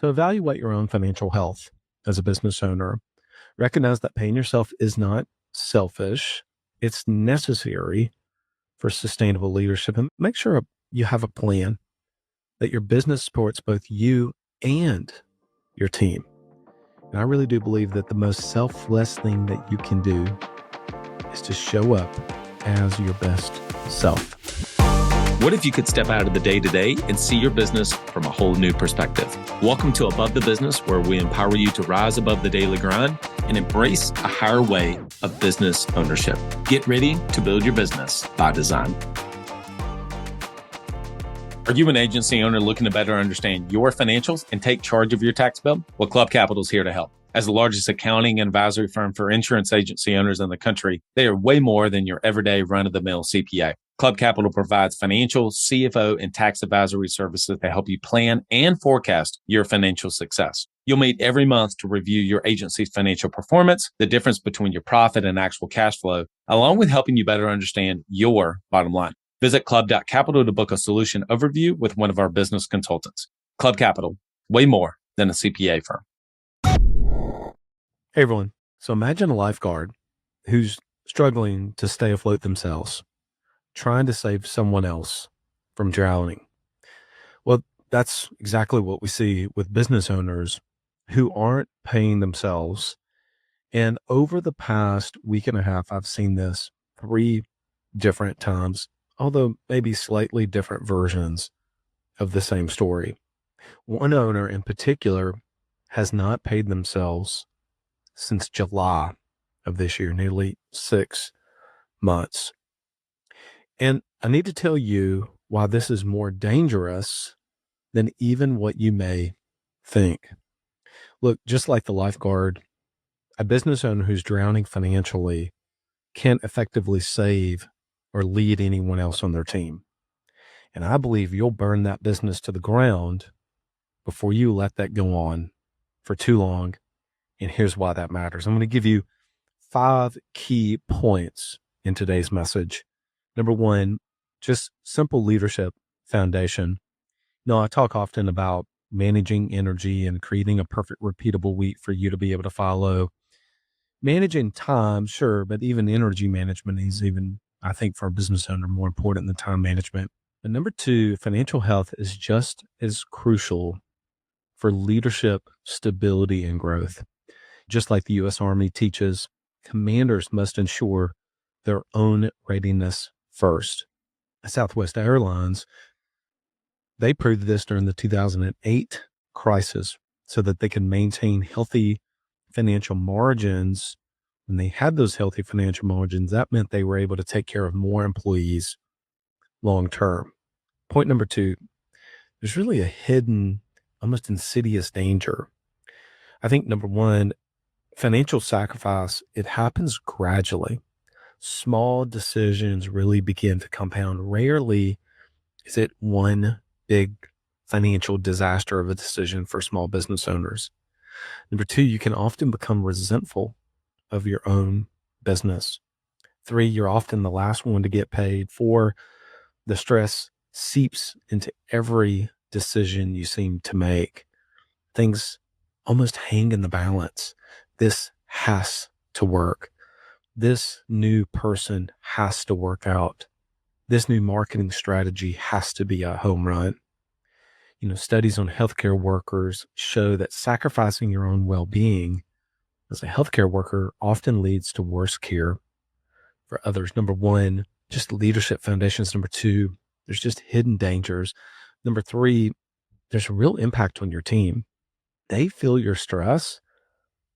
So evaluate your own financial health as a business owner. Recognize that paying yourself is not selfish. It's necessary for sustainable leadership, and make sure you have a plan that your business supports both you and your team. And I really do believe that the most selfless thing that you can do is to show up as your best self. What if you could step out of the day-to-day and see your business from a whole new perspective? Welcome to Above the Business, where we empower you to rise above the daily grind and embrace a higher way of business ownership. Get ready to build your business by design. Are you an agency owner looking to better understand your financials and take charge of your tax bill? Well, Club Capital is here to help. As the largest accounting and advisory firm for insurance agency owners in the country, they are way more than your everyday run-of-the-mill CPA. Club Capital provides financial, CFO, and tax advisory services to help you plan and forecast your financial success. You'll meet every month to review your agency's financial performance, the difference between your profit and actual cash flow, along with helping you better understand your bottom line. Visit club.capital to book a solution overview with one of our business consultants. Club Capital, way more than a CPA firm. Hey, everyone. So imagine a lifeguard who's struggling to stay afloat themselves, trying to save someone else from drowning. Well, that's exactly what we see with business owners who aren't paying themselves. And over the past week and a half, I've seen this 3 different times, although maybe slightly different versions of the same story. One owner in particular has not paid themselves since July of this year, nearly 6 months. And I need to tell you why this is more dangerous than even what you may think. Look, just like the lifeguard, a business owner who's drowning financially can't effectively save or lead anyone else on their team. And I believe you'll burn that business to the ground before you let that go on for too long. And here's why that matters. I'm going to give you 5 key points in today's message. Number 1, just simple leadership foundation. I talk often about managing energy and creating a perfect repeatable week for you to be able to follow. Managing time, sure, but even energy management is even, I think, for a business owner, more important than time management. And number 2, financial health is just as crucial for leadership, stability, and growth. Just like the U.S. Army teaches, commanders must ensure their own readiness first. Southwest Airlines, they proved this during the 2008 crisis so that they could maintain healthy financial margins. When they had those healthy financial margins, that meant they were able to take care of more employees long term. Point number 2, there's really a hidden, almost insidious danger. I think number 1, financial sacrifice, it happens gradually. Small decisions really begin to compound. Rarely is it one big financial disaster of a decision for small business owners. Number 2, you can often become resentful of your own business. 3, you're often the last one to get paid. 4, the stress seeps into every decision you seem to make. Things almost hang in the balance. This has to work. This new person has to work out. This new marketing strategy has to be a home run. Studies on healthcare workers show that sacrificing your own well-being as a healthcare worker often leads to worse care for others. Number 1, just leadership foundations. Number 2, there's just hidden dangers. Number 3, there's a real impact on your team. They feel your stress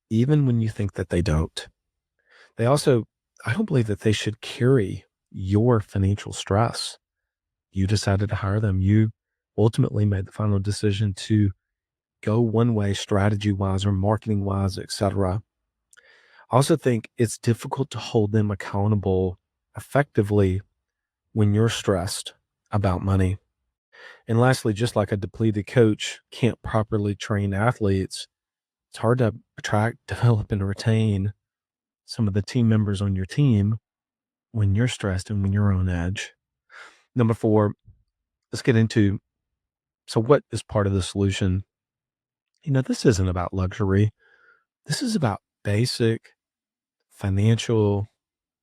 even when you think that they don't. They also, I don't believe that they should carry your financial stress. You decided to hire them. You ultimately made the final decision to go one way, strategy-wise or marketing-wise, etc. I also think it's difficult to hold them accountable effectively when you're stressed about money. And lastly, just like a depleted coach can't properly train athletes, it's hard to attract, develop, and retain some of the team members on your team when you're stressed and when you're on edge. Number 4, let's get into, so what is part of the solution? This isn't about luxury. This is about basic financial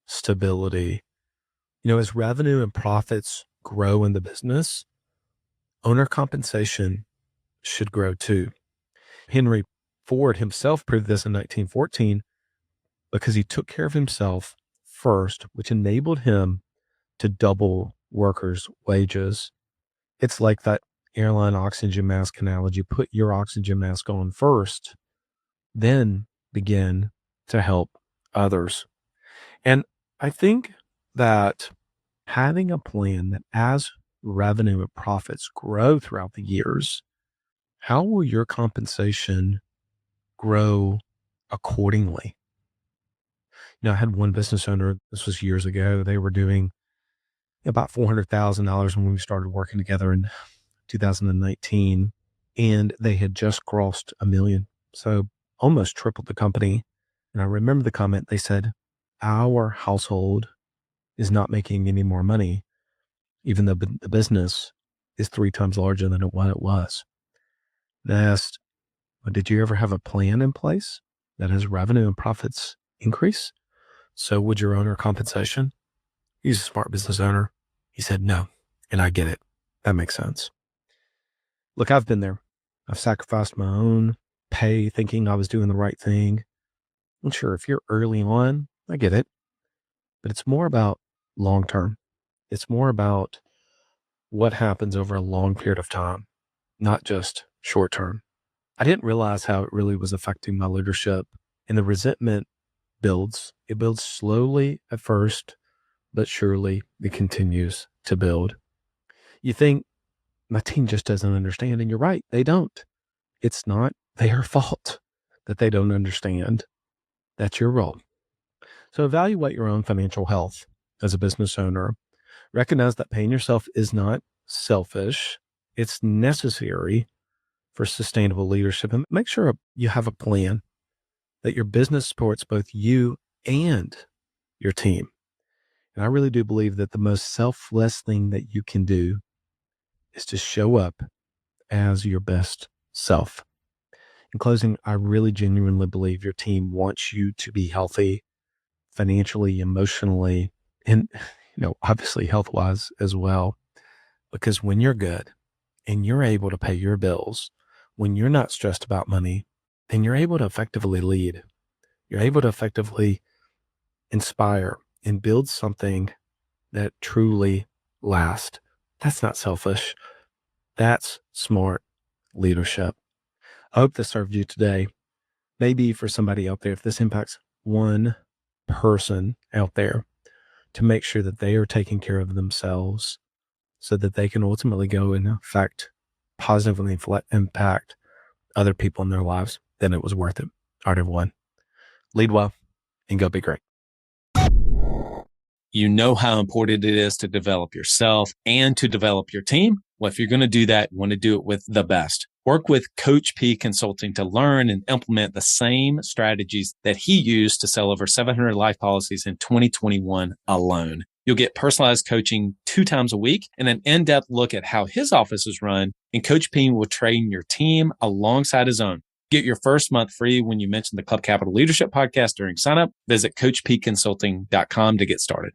stability. As revenue and profits grow in the business, owner compensation should grow too. Henry Ford himself proved this in 1914 because he took care of himself first, which enabled him to double workers' wages. It's like that airline oxygen mask analogy. Put your oxygen mask on first, then begin to help others. And I think that having a plan that as revenue and profits grow throughout the years, how will your compensation grow accordingly? I had one business owner, this was years ago, they were doing about $400,000 when we started working together in 2019, and they had just crossed a million. So almost tripled the company. And I remember the comment they said, our household is not making any more money, even though the business is 3 times larger than what it was. And I asked, well, did you ever have a plan in place that has revenue and profits increase? So would your owner compensation? He's a smart business owner. He said, no. And I get it. That makes sense. Look, I've been there. I've sacrificed my own pay thinking I was doing the right thing. And sure, if you're early on, I get it. But it's more about long term. It's more about what happens over a long period of time, not just short term. I didn't realize how it really was affecting my leadership. And the resentment builds. It builds slowly at first, but surely it continues to build. You think, my team just doesn't understand. And you're right, they don't. It's not their fault that they don't understand. That's your role. So evaluate your own financial health as a business owner. Recognize that paying yourself is not selfish. It's necessary for sustainable leadership. And make sure you have a plan that your business supports both you and your team. And I really do believe that the most selfless thing that you can do is to show up as your best self. In closing, I really genuinely believe your team wants you to be healthy financially, emotionally, and, obviously health wise as well. Because when you're good and you're able to pay your bills, when you're not stressed about money, then you're able to effectively lead. You're able to effectively inspire and build something that truly lasts. That's not selfish. That's smart leadership. I hope this served you today. Maybe for somebody out there, if this impacts one person out there, to make sure that they are taking care of themselves so that they can ultimately go and affect, positively impact other people in their lives, then it was worth it. All right, everyone. Lead well and go be great. You know how important it is to develop yourself and to develop your team. Well, if you're going to do that, you want to do it with the best. Work with Coach P Consulting to learn and implement the same strategies that he used to sell over 700 life policies in 2021 alone. You'll get personalized coaching 2 times a week and an in-depth look at how his office is run. And Coach P will train your team alongside his own. Get your first month free when you mention the Club Capital Leadership Podcast during sign up. Visit CoachPConsulting.com to get started.